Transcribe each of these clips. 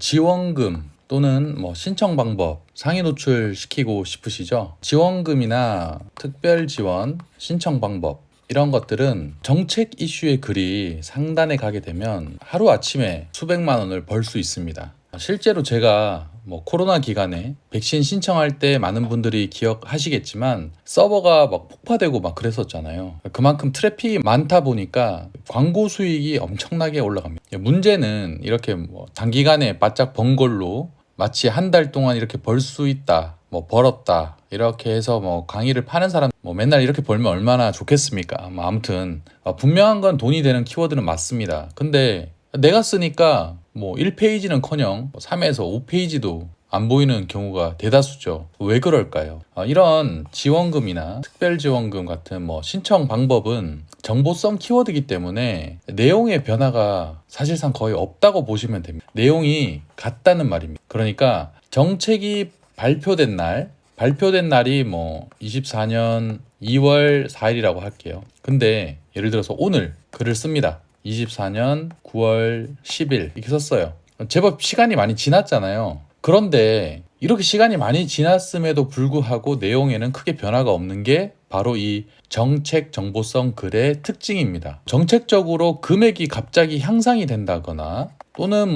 지원금 또는 신청 방법 상위 노출시키고 싶으시죠? 지원금이나 특별 지원 신청 방법 이런 것들은 정책 이슈의 글이 상단에 가게 되면 하루아침에 수백만 원을 벌 수 있습니다. 실제로 제가 코로나 기간에 백신 신청할 때 많은 분들이 기억하시겠지만 서버가 폭파되고 그랬었잖아요. 그만큼 트래픽이 많다 보니까 광고 수익이 엄청나게 올라갑니다. 문제는 이렇게 단기간에 바짝 번 걸로 마치 한 달 동안 이렇게 벌 수 있다, 벌었다 이렇게 해서 강의를 파는 사람 맨날 이렇게 벌면 얼마나 좋겠습니까? 아무튼 분명한 건 돈이 되는 키워드는 맞습니다. 근데 내가 쓰니까 1페이지는커녕 3에서 5페이지도 안 보이는 경우가 대다수죠. 왜 그럴까요? 이런 지원금이나 특별지원금 같은 신청 방법은 정보성 키워드이기 때문에 내용의 변화가 사실상 거의 없다고 보시면 됩니다. 내용이 같다는 말입니다. 그러니까 정책이 발표된 날이 24년 2월 4일이라고 할게요. 근데 예를 들어서 오늘 글을 씁니다. 24년 9월 10일 이렇게 썼어요. 제법 시간이 많이 지났잖아요. 그런데 이렇게 시간이 많이 지났음에도 불구하고 내용에는 크게 변화가 없는 게 바로 이 정책 정보성 글의 특징입니다. 정책적으로 금액이 갑자기 향상이 된다거나 또는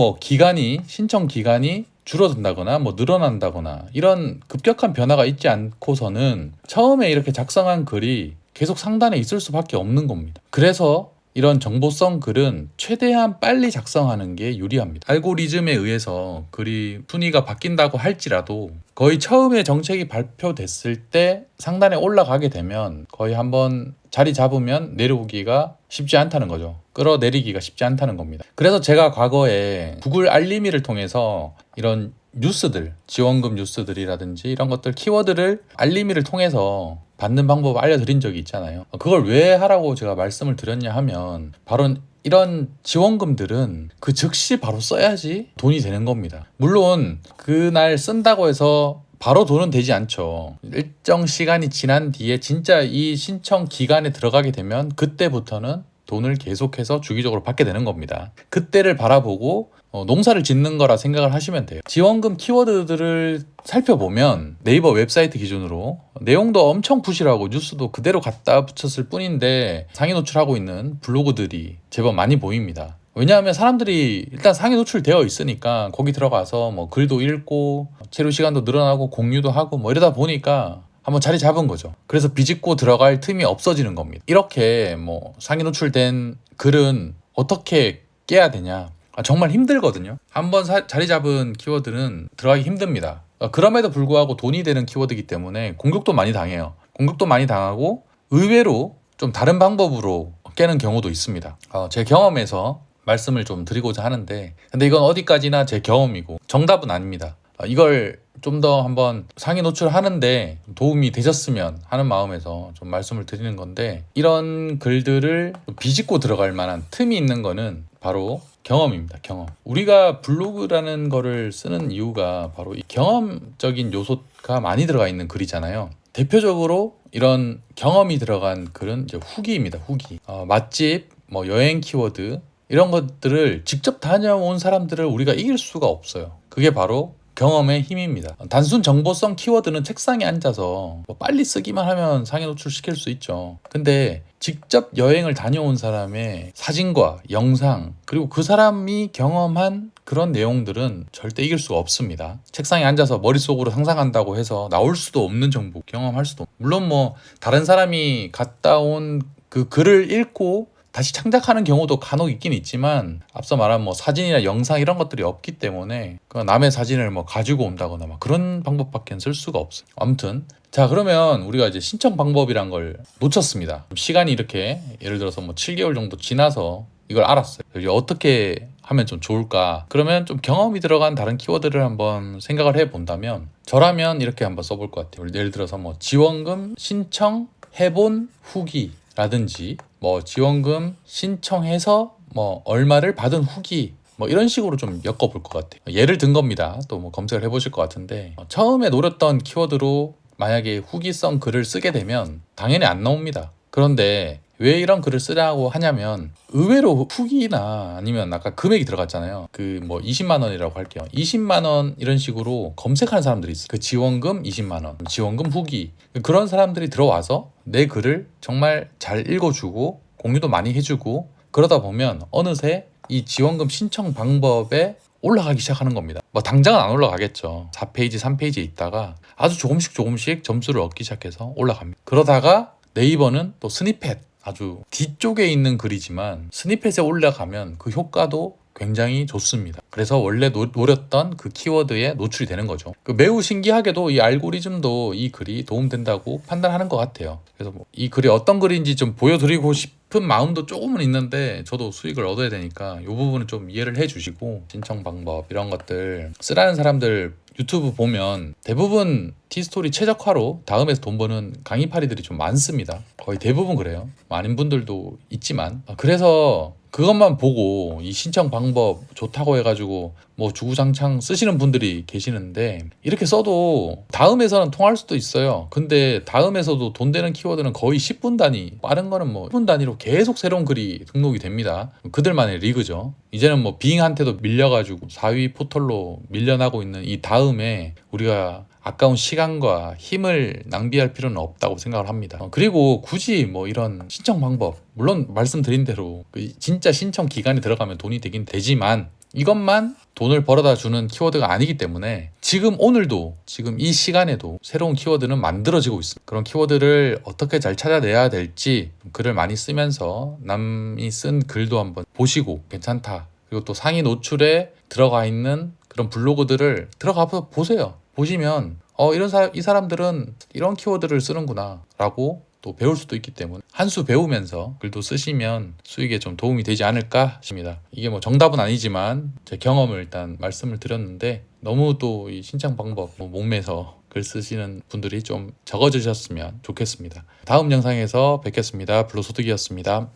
신청 기간이 줄어든다거나 늘어난다거나 이런 급격한 변화가 있지 않고서는 처음에 이렇게 작성한 글이 계속 상단에 있을 수밖에 없는 겁니다. 그래서 이런 정보성 글은 최대한 빨리 작성하는 게 유리합니다. 알고리즘에 의해서 글이 순위가 바뀐다고 할지라도 거의 처음에 정책이 발표됐을 때 상단에 올라가게 되면 거의 한번 자리 잡으면 내려오기가 쉽지 않다는 거죠. 끌어내리기가 쉽지 않다는 겁니다. 그래서 제가 과거에 구글 알림이를 통해서 이런 뉴스들, 지원금 뉴스들이라든지 이런 것들 키워드를 알림이를 통해서 받는 방법을 알려드린 적이 있잖아요. 그걸 왜 하라고 제가 말씀을 드렸냐 하면 바로 이런 지원금들은 그 즉시 바로 써야지 돈이 되는 겁니다. 물론 그날 쓴다고 해서 바로 돈은 되지 않죠. 일정 시간이 지난 뒤에 진짜 이 신청 기간에 들어가게 되면 그때부터는 돈을 계속해서 주기적으로 받게 되는 겁니다. 그때를 바라보고 농사를 짓는 거라 생각을 하시면 돼요. 지원금 키워드들을 살펴보면 네이버 웹사이트 기준으로 내용도 엄청 부실하고 뉴스도 그대로 갖다 붙였을 뿐인데 상위 노출하고 있는 블로그들이 제법 많이 보입니다. 왜냐하면 사람들이 일단 상위 노출되어 있으니까 거기 들어가서 글도 읽고 체류 시간도 늘어나고 공유도 하고 이러다 보니까 한번 자리 잡은 거죠. 그래서 비집고 들어갈 틈이 없어지는 겁니다. 이렇게 상위 노출된 글은 어떻게 깨야 되냐? 정말 힘들거든요. 한번 자리 잡은 키워드는 들어가기 힘듭니다. 그럼에도 불구하고 돈이 되는 키워드이기 때문에 공격도 많이 당해요. 공격도 많이 당하고 의외로 좀 다른 방법으로 깨는 경우도 있습니다. 제 경험에서 말씀을 좀 드리고자 하는데 근데 이건 어디까지나 제 경험이고 정답은 아닙니다. 이걸 좀 더 한번 상위 노출하는데 도움이 되셨으면 하는 마음에서 좀 말씀을 드리는 건데 이런 글들을 비집고 들어갈 만한 틈이 있는 거는 바로 경험입니다. 경험. 우리가 블로그라는 거를 쓰는 이유가 바로 이 경험적인 요소가 많이 들어가 있는 글이잖아요. 대표적으로 이런 경험이 들어간 글은 이제 후기입니다. 후기. 맛집, 여행 키워드 이런 것들을 직접 다녀온 사람들을 우리가 이길 수가 없어요. 그게 바로 경험의 힘입니다. 단순 정보성 키워드는 책상에 앉아서 빨리 쓰기만 하면 상위 노출시킬 수 있죠. 근데 직접 여행을 다녀온 사람의 사진과 영상 그리고 그 사람이 경험한 그런 내용들은 절대 이길 수가 없습니다. 책상에 앉아서 머릿속으로 상상한다고 해서 나올 수도 없는 정보, 경험할 수도 물론 다른 사람이 갔다 온 그 글을 읽고 다시 창작하는 경우도 간혹 있긴 있지만 앞서 말한 사진이나 영상 이런 것들이 없기 때문에 남의 사진을 가지고 온다거나 그런 방법밖에 쓸 수가 없어요. 아무튼 자 그러면 우리가 이제 신청 방법이란 걸 놓쳤습니다. 시간이 이렇게 예를 들어서 7개월 정도 지나서 이걸 알았어요. 이제 어떻게 하면 좀 좋을까? 그러면 좀 경험이 들어간 다른 키워드를 한번 생각을 해본다면 저라면 이렇게 한번 써볼 것 같아요. 예를 들어서 지원금 신청 해본 후기 라든지 지원금 신청해서 얼마를 받은 후기 이런 식으로 좀 엮어볼 것 같아요. 예를 든 겁니다. 또 검색을 해보실 것 같은데 처음에 노렸던 키워드로 만약에 후기성 글을 쓰게 되면 당연히 안 나옵니다. 그런데 왜 이런 글을 쓰라고 하냐면 의외로 후기나 아니면 아까 금액이 들어갔잖아요. 그 뭐 20만 원이라고 할게요. 20만 원 이런 식으로 검색하는 사람들이 있어요. 그 지원금 20만 원, 지원금 후기. 그런 사람들이 들어와서 내 글을 정말 잘 읽어주고 공유도 많이 해주고 그러다 보면 어느새 이 지원금 신청 방법에 올라가기 시작하는 겁니다. 뭐 당장은 안 올라가겠죠. 4페이지, 3페이지에 있다가 아주 조금씩 점수를 얻기 시작해서 올라갑니다. 그러다가 네이버는 또 스니펫, 아주 뒤쪽에 있는 글이지만 스니펫에 올라가면 그 효과도 굉장히 좋습니다. 그래서 원래 노렸던 그 키워드에 노출이 되는 거죠. 매우 신기하게도 이 알고리즘도 이 글이 도움된다고 판단하는 것 같아요. 그래서 뭐 이 글이 어떤 글인지 좀 보여드리고 싶은 마음도 조금은 있는데 저도 수익을 얻어야 되니까 이 부분은 좀 이해를 해주시고 신청 방법 이런 것들 쓰라는 사람들 유튜브 보면 대부분 티스토리 최적화로 다음에서 돈 버는 강의파리들이 좀 많습니다. 거의 대부분 그래요. 아닌 분들도 있지만 그래서 그것만 보고 이 신청 방법 좋다고 해가지고 뭐 주구장창 쓰시는 분들이 계시는데 이렇게 써도 다음에서는 통할 수도 있어요. 근데 다음에서도 돈 되는 키워드는 거의 10분 단위, 빠른 거는 뭐 10분 단위로 계속 새로운 글이 등록이 됩니다. 그들만의 리그죠. 이제는 뭐 빙한테도 밀려가지고 4위 포털로 밀려나고 있는 이 다음에 우리가 아까운 시간과 힘을 낭비할 필요는 없다고 생각을 합니다. 그리고 굳이 뭐 이런 신청 방법, 물론 말씀드린 대로 진짜 신청 기간에 들어가면 돈이 되긴 되지만 이것만 돈을 벌어다 주는 키워드가 아니기 때문에 지금 오늘도 지금 이 시간에도 새로운 키워드는 만들어지고 있습니다. 그런 키워드를 어떻게 잘 찾아내야 될지 글을 많이 쓰면서 남이 쓴 글도 한번 보시고 괜찮다. 그리고 또 상위 노출에 들어가 있는 그런 블로그들을 들어가서 보세요. 보시면 이 사람들은 이런 키워드를 쓰는구나 라고 또 배울 수도 있기 때문에 한 수 배우면서 글도 쓰시면 수익에 좀 도움이 되지 않을까 싶습니다. 이게 뭐 정답은 아니지만 제 경험을 일단 말씀을 드렸는데 너무 또 이 신청 방법 목매서 글 쓰시는 분들이 좀 적어주셨으면 좋겠습니다. 다음 영상에서 뵙겠습니다. 불로소득이었습니다.